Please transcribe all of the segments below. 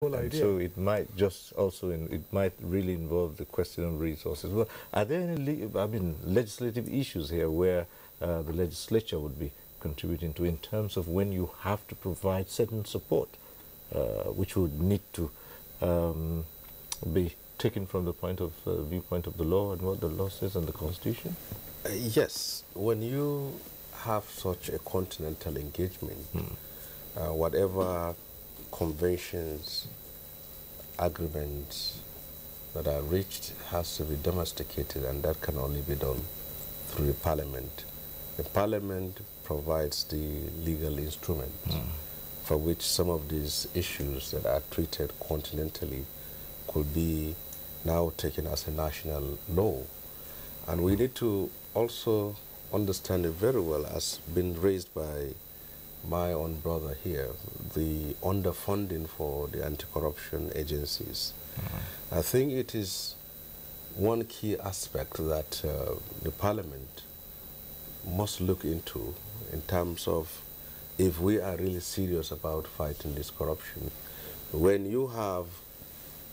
whole and idea. so it might just also, it might really involve the question of resources. Well, are there any, legislative issues here where the legislature would be contributing to in terms of when you have to provide certain support, which would need to be taken from the viewpoint of the law and what the law says and the Constitution? Yes, when you have such a continental engagement, whatever conventions, agreements that are reached has to be domesticated, and that can only be done through the parliament. The parliament provides the legal instrument for which some of these issues that are treated continentally could be now taken as a national law. And we need to also understand it very well, as been raised by my own brother here, the underfunding for the anti-corruption agencies. I think it is one key aspect that the parliament must look into in terms of if we are really serious about fighting this corruption. When you have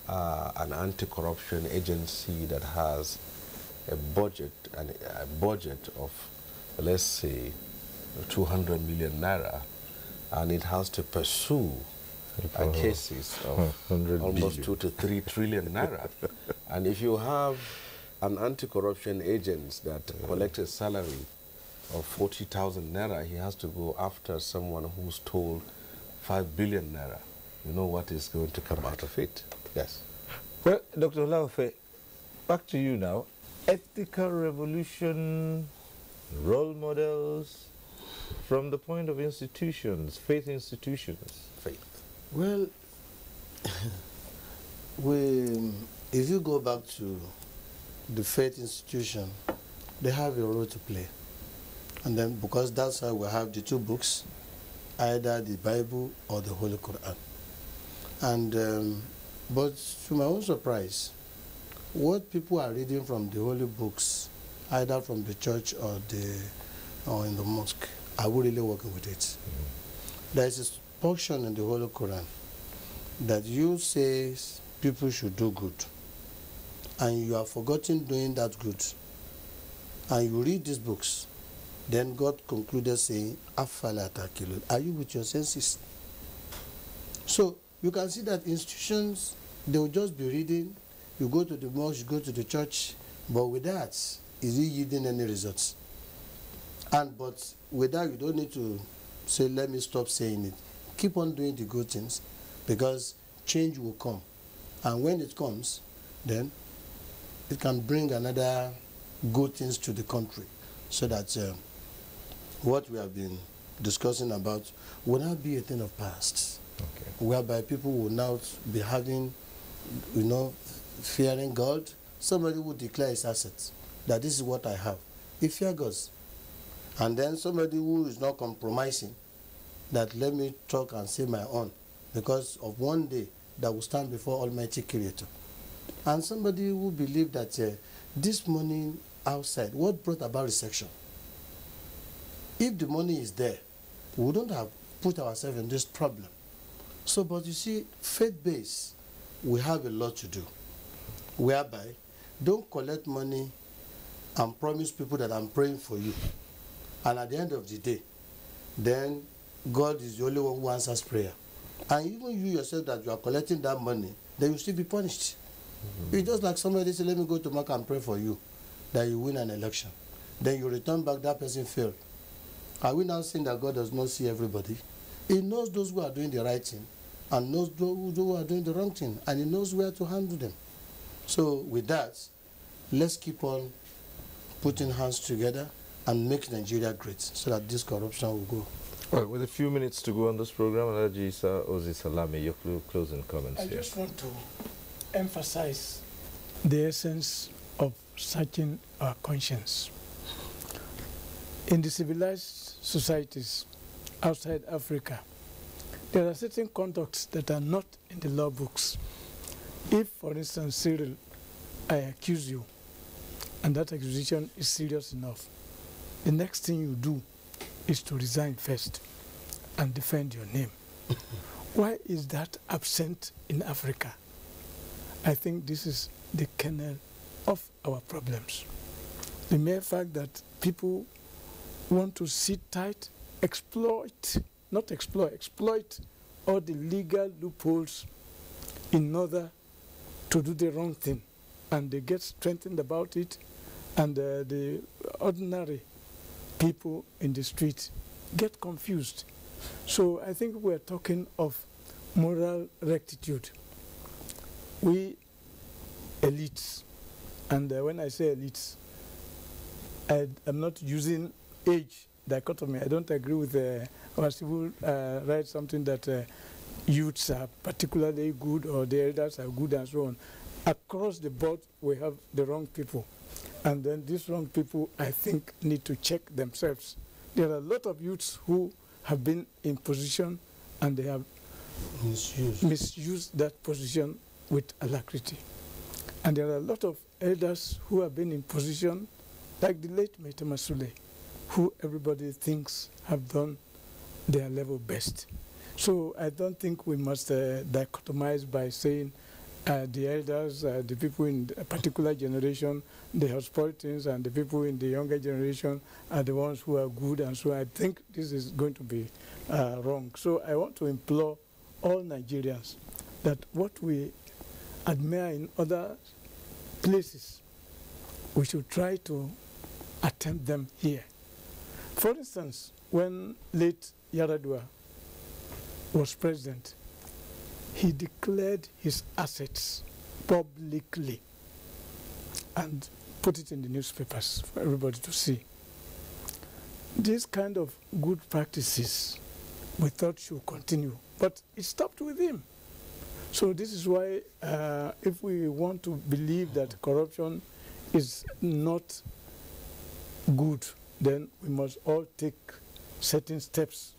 an anti-corruption agency that has a budget of, let's say, 200 million naira, and it has to pursue cases of almost 2 to 3 trillion naira. And if you have an anti-corruption agent that collects a salary of 40,000 naira, he has to go after someone who stole 5 billion naira. You know what is going to come out of it. Yes. Well, Dr. Olaofe, back to you now. Ethical revolution, role models, from the point of institutions, faith institutions. Faith. Well, if you go back to the faith institution, they have a role to play. And then, because that's why we have the two books, either the Bible or the Holy Quran. And, but to my own surprise, what people are reading from the holy books, either from the church or in the mosque, are we really working with it? There is a portion in the Holy Quran that you say people should do good, and you are forgotten doing that good, and you read these books, then God concluded saying, Afala ta'qilun, are you with your senses? So you can see that institutions, they will just be reading. You go to the mosque, you go to the church, but with that, is it yielding any results? But with that, you don't need to say, let me stop saying it. Keep on doing the good things, because change will come. And when it comes, then it can bring another good things to the country, so that what we have been discussing about will not be a thing of past, whereby people will now be having, fearing God. Somebody will declare his assets, that this is what I have. He fear God. And then somebody who is not compromising, that let me talk and say my own, because of one day that will stand before Almighty Creator. And somebody who believe that this money outside, what brought about recession? If the money is there, we wouldn't have put ourselves in this problem. So, but you see, faith-based, we have a lot to do, whereby don't collect money and promise people that I'm praying for you. And at the end of the day, then God is the only one who answers prayer. And even you yourself that you are collecting that money, then you still be punished. It's just like somebody say, let me go to Mecca and pray for you, that you win an election. Then you return back, that person failed. Are we now saying that God does not see everybody? He knows those who are doing the right thing and knows those who are doing the wrong thing, and he knows where to handle them. So with that, let's keep on putting hands together and make Nigeria great, so that this corruption will go. Well, with a few minutes to go on this program, Alhaji Isa Ozi Salami, your closing comments here. I just want to emphasize the essence of searching our conscience. In the civilized societies outside Africa, there are certain conducts that are not in the law books. If, for instance, Cyril, I accuse you, and that accusation is serious enough, the next thing you do is to resign first and defend your name. Why is that absent in Africa? I think this is the kernel of our problems. The mere fact that people want to sit tight, exploit all the legal loopholes in order to do the wrong thing. And they get strengthened about it, and the ordinary people in the street get confused. So I think we're talking of moral rectitude. We elites, and when I say elites, I'm not using age dichotomy. I don't agree with our civil rights, something that youths are particularly good or the elders are good and so on. Across the board, we have the wrong people. And then these wrong people, I think, need to check themselves. There are a lot of youths who have been in position and they have misused that position with alacrity. And there are a lot of elders who have been in position, like the late Mete Masule, who everybody thinks have done their level best. So I don't think we must dichotomize by saying the elders, the people in a particular generation, the Hotspottians, and the people in the younger generation are the ones who are good, and so I think this is going to be wrong. So I want to implore all Nigerians that what we admire in other places, we should try to attempt them here. For instance, when late Yaradua was president, he declared his assets publicly and put it in the newspapers for everybody to see. These kind of good practices we thought should continue, but it stopped with him. So this is why if we want to believe that corruption is not good, then we must all take certain steps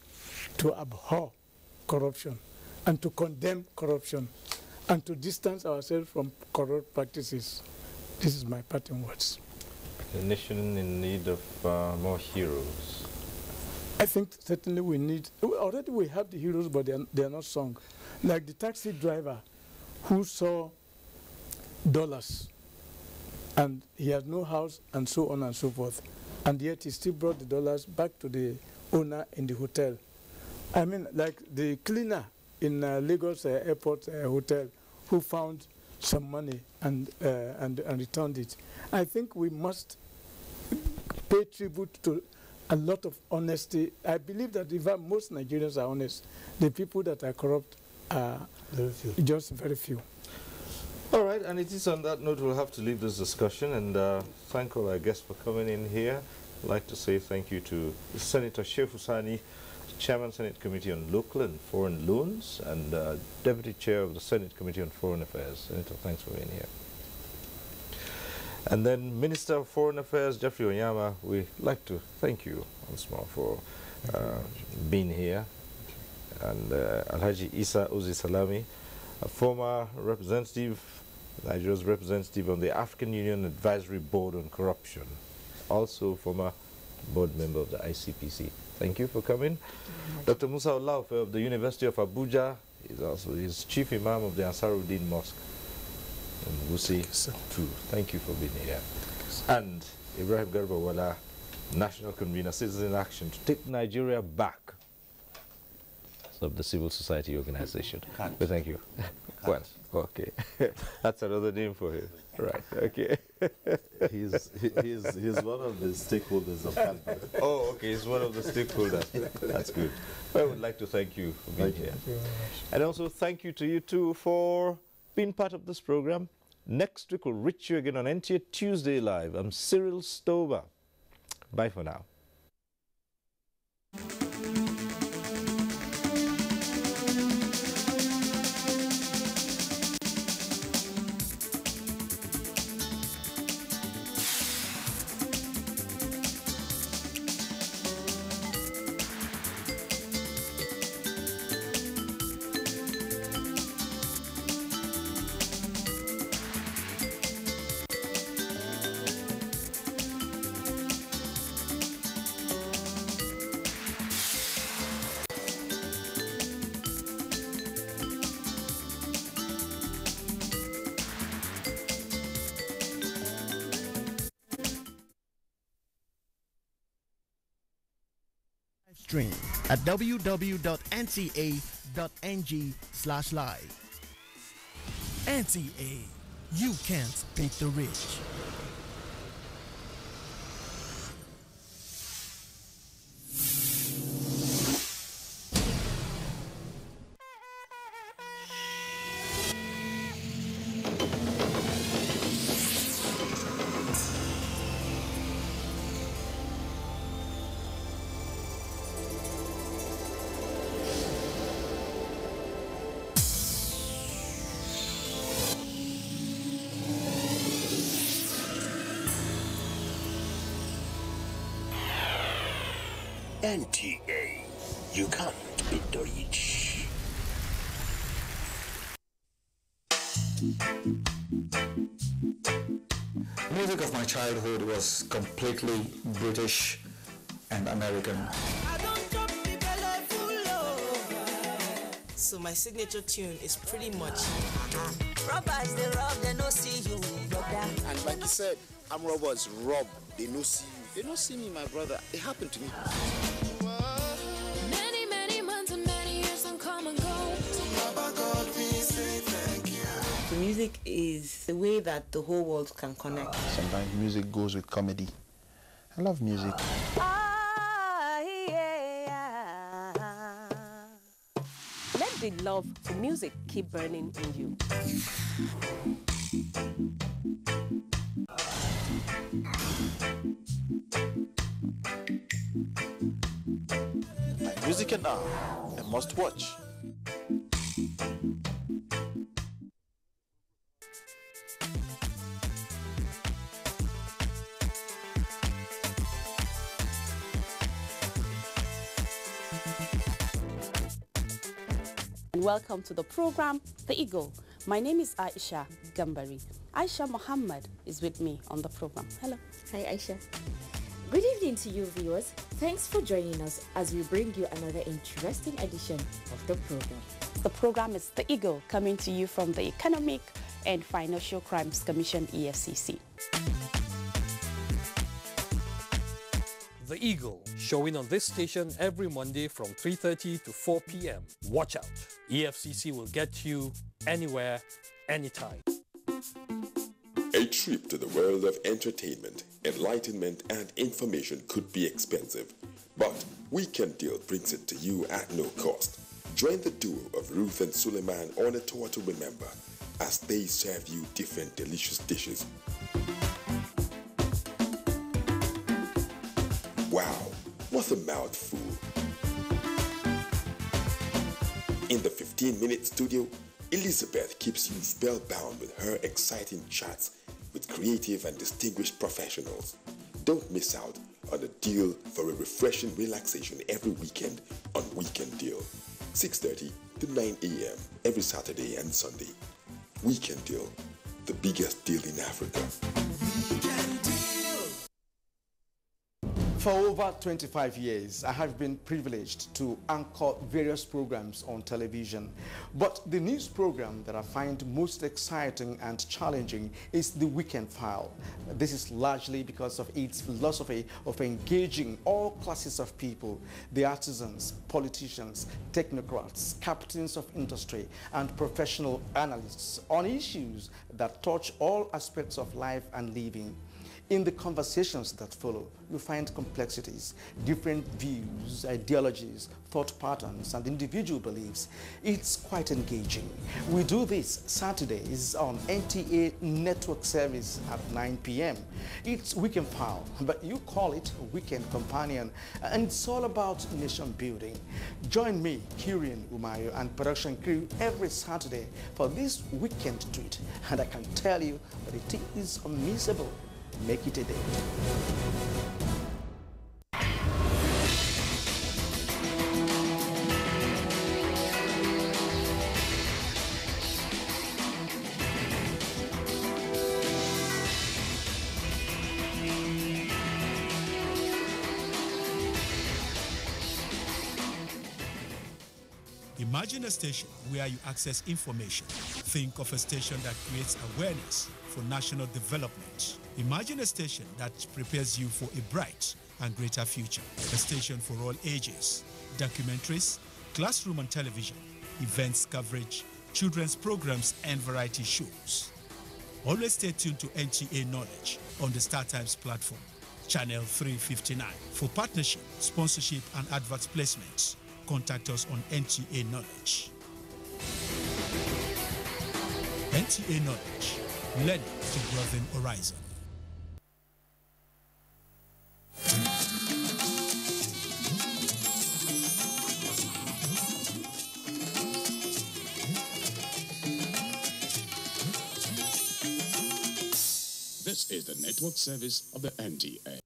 to abhor corruption and to condemn corruption and to distance ourselves from corrupt practices. This is my parting words. A nation in need of more heroes. I think certainly we need, already we have the heroes, but they are not sung. Like the taxi driver who saw dollars and he had no house and so on and so forth. And yet he still brought the dollars back to the owner in the hotel. I mean, like the cleaner in Lagos Airport Hotel who found some money and returned it. I think we must pay tribute to a lot of honesty. I believe that in fact most Nigerians are honest. The people that are corrupt are just very few. All right, and it is on that note we'll have to leave this discussion, and thank all our guests for coming in here. I'd like to say thank you to Senator Sheikh Husani, Chairman, Senate Committee on Local and Foreign Loans, and Deputy Chair of the Senate Committee on Foreign Affairs. Senator, thanks for being here. And then Minister of Foreign Affairs, Jeffrey Onyama, we'd like to thank you once more for being here. And Alhaji Isa Uzi Salami, a former representative, Nigeria's representative on the African Union Advisory Board on Corruption, also former board member of the ICPC. Thank you for coming. Dr. Musa Olaufe of the University of Abuja is also his chief imam of the Ansaruddin Mosque in Wusi too. Thank you for being here. And Ibrahim Garba Wala, National Convener, Citizen Action, to take Nigeria back of the civil society organization. But thank you. Well, okay. That's another name for him. Right, okay. He's one of the stakeholders of Kano. Oh, okay, he's one of the stakeholders. That's good. Well, I would like to thank you for being here. Thank you very much. And also thank you to you too for being part of this program. Next week we'll reach you again on NTA Tuesday Live. I'm Cyril Stover. Bye for now. stream at www.nta.ng/live. NTA, you can't beat the rich. NTA, you can't beat the rich. Music of my childhood was completely British and American. So my signature tune is pretty much Robbers, they rob, they no see you, brother. And like you said, I'm robbers, rob, they no see you. They don't see me, my brother. It happened to me. Many months and many years don't come and go. So Papa God, we say thank you. the music is the way that the whole world can connect. Sometimes music goes with comedy. I love music. Let the love for music keep burning in you. Music and now, a must watch. Welcome to the program, The Eagle. My name is Aisha Gambari. Aisha Muhammad is with me on the program. Hello. Hi, Aisha. Good evening to you, viewers. Thanks for joining us as we bring you another interesting edition of the program. The program is The Eagle, coming to you from the Economic and Financial Crimes Commission, EFCC. The Eagle, showing on this station every Monday from 3:30 to 4 p.m. Watch out. EFCC will get you anywhere, anytime. A trip to the world of entertainment, enlightenment, and information could be expensive, but Weekend Deal brings it to you at no cost. Join the duo of Ruth and Suleiman on a tour to remember as they serve you different delicious dishes. Wow, what a mouthful. In the 15-minute studio, Elizabeth keeps you spellbound with her exciting chats with creative and distinguished professionals. Don't miss out on a deal for a refreshing relaxation every weekend on Weekend Deal, 6:30 to 9 a.m. every Saturday and Sunday. Weekend Deal, the biggest deal in Africa. For over 25 years, I have been privileged to anchor various programs on television. But the news program that I find most exciting and challenging is The Weekend File. This is largely because of its philosophy of engaging all classes of people, the artisans, politicians, technocrats, captains of industry, and professional analysts on issues that touch all aspects of life and living. In the conversations that follow, you find complexities, different views, ideologies, thought patterns, and individual beliefs. It's quite engaging. We do this Saturdays on NTA Network Service at 9 p.m. It's Weekend File, but you call it Weekend Companion, and it's all about nation building. Join me, Kirian Umayo, and production crew every Saturday for this weekend treat, and I can tell you that it is unmissable. Make it a day. Imagine a station where you access information. Think of a station that creates awareness for national development. Imagine a station that prepares you for a bright and greater future. A station for all ages. Documentaries, classroom and television, events coverage, children's programs and variety shows. Always stay tuned to NTA Knowledge on the StarTimes platform, channel 359. For partnership, sponsorship and advert placements, contact us on NTA Knowledge. NTA Knowledge, learning to broaden horizon. This is the network service of the NTA.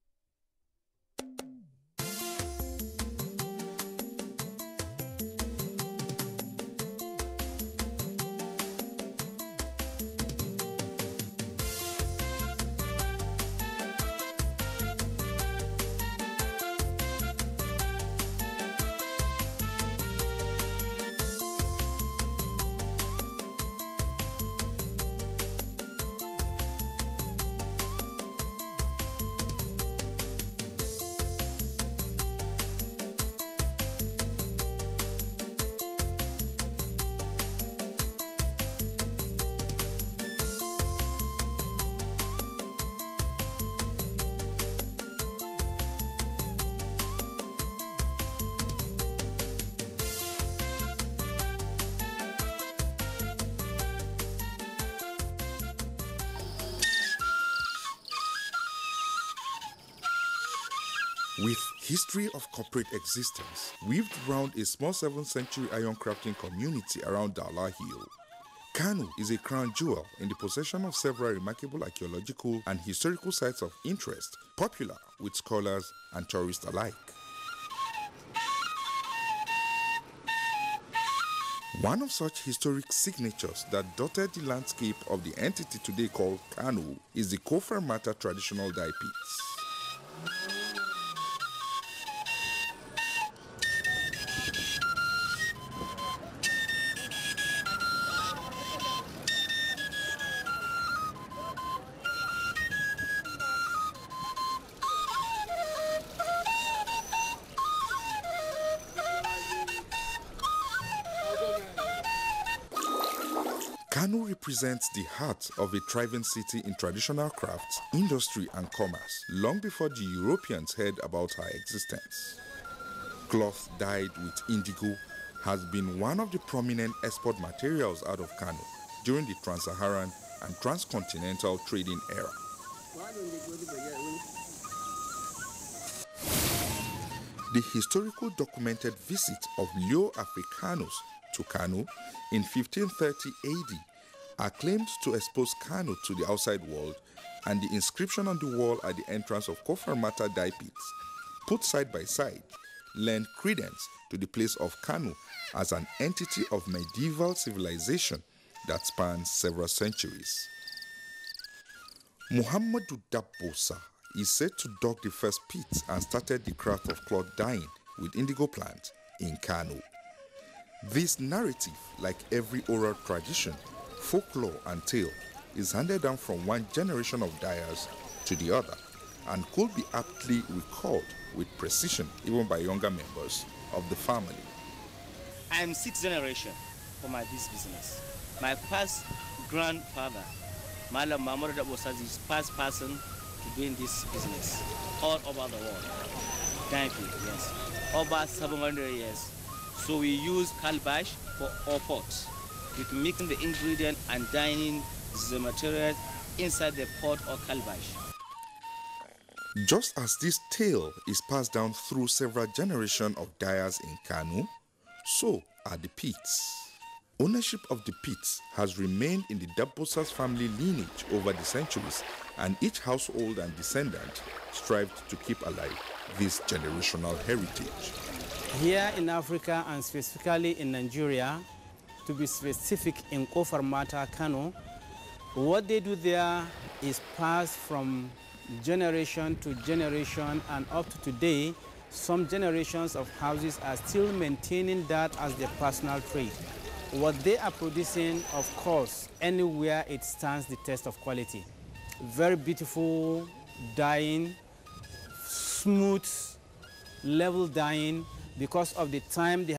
With history of corporate existence weaved around a small 7th century iron crafting community around Dala Hill, Kano is a crown jewel in the possession of several remarkable archaeological and historical sites of interest, popular with scholars and tourists alike. One of such historic signatures that dotted the landscape of the entity today called Kano is the Kofar Mata traditional dye pits. Kano represents the heart of a thriving city in traditional crafts, industry and commerce, long before the Europeans heard about her existence. Cloth dyed with indigo has been one of the prominent export materials out of Kano during the trans-Saharan and transcontinental trading era. The historical documented visit of Leo Africanus to Kano in 1530 AD are claimed to expose Kano to the outside world, and the inscription on the wall at the entrance of Kofar Mata dye pits, put side by side, lend credence to the place of Kano as an entity of medieval civilization that spans several centuries. Muhammadu Dabbosa is said to dug the first pits and started the craft of cloth dyeing with indigo plant in Kano. This narrative, like every oral tradition, folklore and tale, is handed down from one generation of dyers to the other and could be aptly recalled with precision even by younger members of the family. I am 6th generation for this business. My past grandfather, Malam Mahmoud Dabbosa, is past person to doing this business all over the world. Thank you, yes. Over 700 years. So we use calabash for our pots. With mixing the ingredient and dyeing the material inside the pot or calabash. Just as this tale is passed down through several generations of dyers in Kano, so are the pits. Ownership of the pits has remained in the Dabbosa's family lineage over the centuries, and each household and descendant strived to keep alive this generational heritage. Here in Africa, and specifically in Nigeria, to be specific in Kofar Mata, Kano, what they do there is passed from generation to generation, and up to today, some generations of houses are still maintaining that as their personal trade. What they are producing, of course, anywhere it stands the test of quality. Very beautiful dyeing, smooth, level dyeing because of the time they